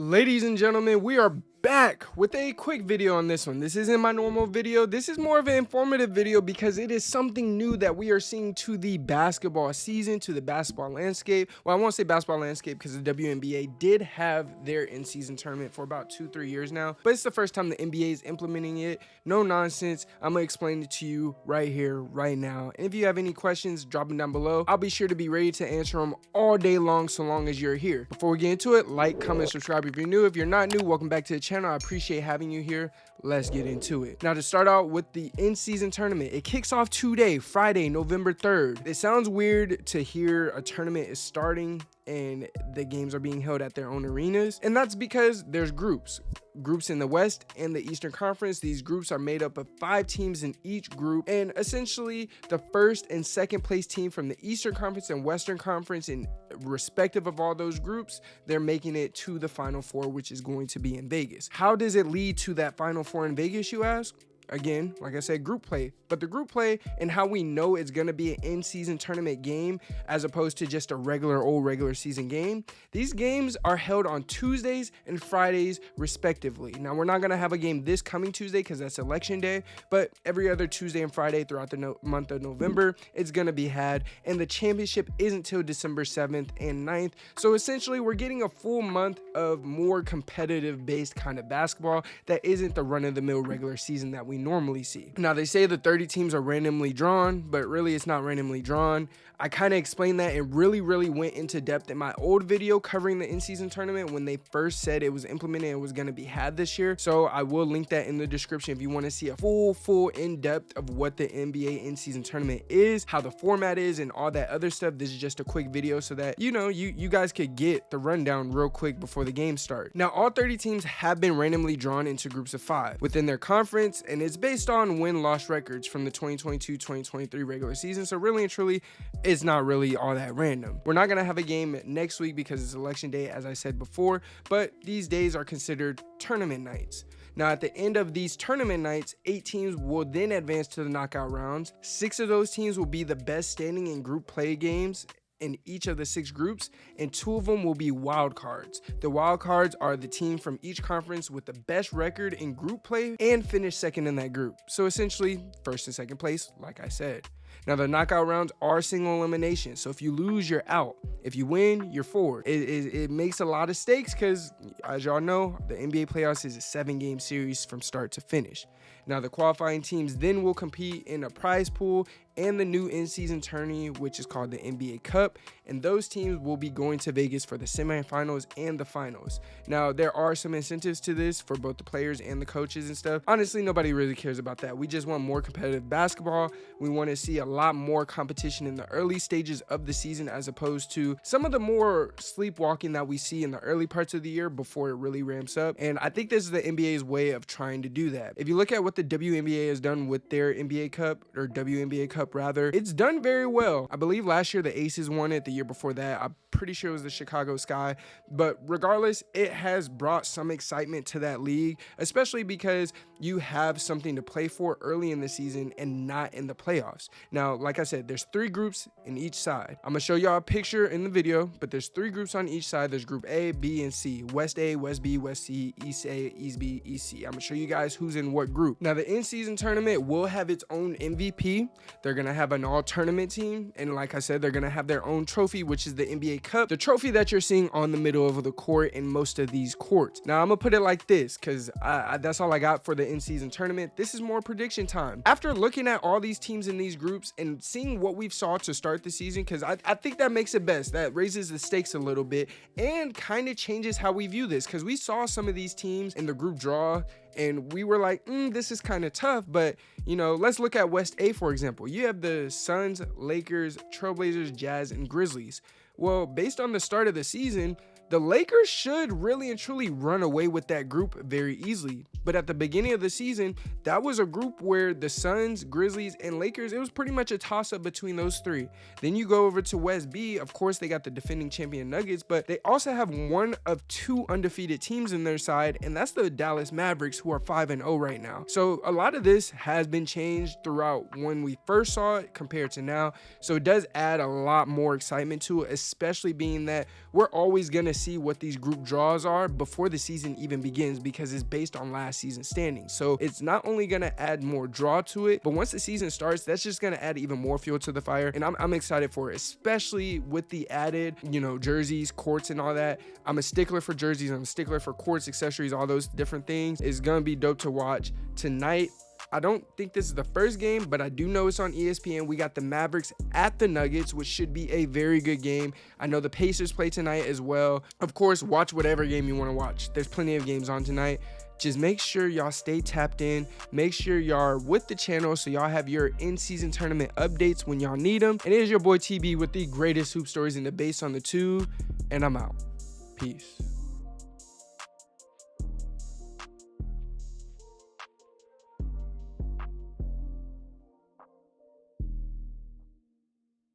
Ladies and gentlemen, we are back with a quick video on this one. This isn't my normal video. This is more of an informative video because it is something new that we are seeing to the basketball season, to the basketball landscape. Well, I won't say basketball landscape because the WNBA did have their in-season tournament for about 2-3 years now, but it's the first time the NBA is implementing it. No nonsense. I'm gonna explain it to you right here, right now. And if you have any questions, drop them down below. I'll be sure to be ready to answer them all day long, so long as you're here. Before we get into it, like, comment, subscribe if you're new. If you're not new, welcome back to the channel. I appreciate having you here. Let's get into it. Now, to start out with the in-season tournament, it kicks off today, Friday, November 3rd. It sounds weird to hear a tournament is starting and the games are being held at their own arenas, and that's because there's groups in the West and the Eastern Conference. These groups are made up of 5 teams in each group, and essentially the first and second place team from the Eastern Conference and Western Conference, in respective of all those groups, they're making it to the Final Four, which is going to be in Vegas. How does it lead to that Final Four in Vegas, you ask? Again, like I said, group play. But the group play and how we know it's going to be an in-season tournament game as opposed to just a regular season game, these games are held on Tuesdays and Fridays respectively. Now, we're not going to have a game this coming Tuesday because that's election day, but every other Tuesday and Friday throughout the month of November, it's going to be had, and the championship isn't till December 7th and 9th. So essentially, we're getting a full month of more competitive based kind of basketball that isn't the run-of-the-mill regular season that we normally see. Now, they say the 30 teams are randomly drawn, but really it's not randomly drawn. I kind of explained that and really went into depth in my old video covering the in-season tournament when they first said it was implemented and was going to be had this year. So I will link that in the description if you want to see a full in-depth of what the NBA in-season tournament is, how the format is, and all that other stuff. This is just a quick video so that you guys could get the rundown real quick before the game start. Now, all 30 teams have been randomly drawn into groups of 5 within their conference, and it's based on win-loss records from the 2022-2023 regular season. So really and truly, it's not really all that random. We're not going to have a game next week because it's election day, as I said before, but these days are considered tournament nights. Now, at the end of these tournament nights, 8 teams will then advance to the knockout rounds. 6 of those teams will be the best standing in group play games in each of the 6 groups, and 2 of them will be wild cards. The wild cards are the team from each conference with the best record in group play and finish second in that group. So essentially, first and second place, like I said. Now, the knockout rounds are single elimination, so if you lose, you're out. If you win, you're forward. It makes a lot of stakes because, as y'all know, the NBA playoffs is a 7-game series from start to finish. Now, the qualifying teams then will compete in a prize pool and the new in-season tourney, which is called the NBA Cup, and those teams will be going to Vegas for the semifinals and the finals. Now, there are some incentives to this for both the players and the coaches and stuff. Honestly, nobody really cares about that. We just want more competitive basketball. We want to see a lot more competition in the early stages of the season as opposed to some of the more sleepwalking that we see in the early parts of the year before it really ramps up. And I think this is the NBA's way of trying to do that. If you look at what the WNBA has done with their NBA Cup, or WNBA Cup rather, it's done very well. I believe last year the Aces won it. The year before that, I'm pretty sure it was the Chicago Sky. But regardless, it has brought some excitement to that league, especially because you have something to play for early in the season and not in the playoffs. Now, like I said, there's 3 groups in each side. I'm gonna show y'all a picture in the video, but there's 3 groups on each side. There's group A, B, and C. West A, West B, West C, East A, East B, East C. I'm gonna show you guys who's in what group. Now, the in-season tournament will have its own MVP. They're gonna have an all-tournament team, and like I said, they're gonna have their own trophy, which is the NBA Cup, the trophy that you're seeing on the middle of the court in most of these courts. Now, I'm gonna put it like this because that's all I got for the in-season tournament. This is more prediction time. After looking at all these teams in these groups and seeing what we've saw to start the season, because I think that makes it best. That raises the stakes a little bit and kind of changes how we view this, because we saw some of these teams in the group draw and we were like, this is kind of tough. But let's look at West A, for example. You have the Suns, Lakers, Trailblazers, Jazz, and Grizzlies. Well, based on the start of the season, the Lakers should really and truly run away with that group very easily. But at the beginning of the season, that was a group where the Suns, Grizzlies, and Lakers, it was pretty much a toss-up between those 3. Then you go over to West B. Of course, they got the defending champion Nuggets, but they also have one of 2 undefeated teams in their side, and that's the Dallas Mavericks, who are 5-0 right now. So a lot of this has been changed throughout when we first saw it compared to now. So it does add a lot more excitement to it, especially being that we're always going to see what these group draws are before the season even begins, because it's based on last season's standings. So it's not only going to add more draw to it, but once the season starts, that's just going to add even more fuel to the fire. And I'm excited for it, especially with the added, you know, jerseys, courts, and all that. I'm a stickler for jerseys. I'm a stickler for courts, accessories, all those different things. It's going to be dope to watch tonight. I don't think this is the first game, but I do know it's on ESPN. We got the Mavericks at the Nuggets, which should be a very good game. I know the Pacers play tonight as well. Of course, watch whatever game you want to watch. There's plenty of games on tonight. Just make sure y'all stay tapped in. Make sure y'all are with the channel so y'all have your in-season tournament updates when y'all need them. And it is your boy TB with the greatest hoop stories in the base on the tube. And I'm out. Peace.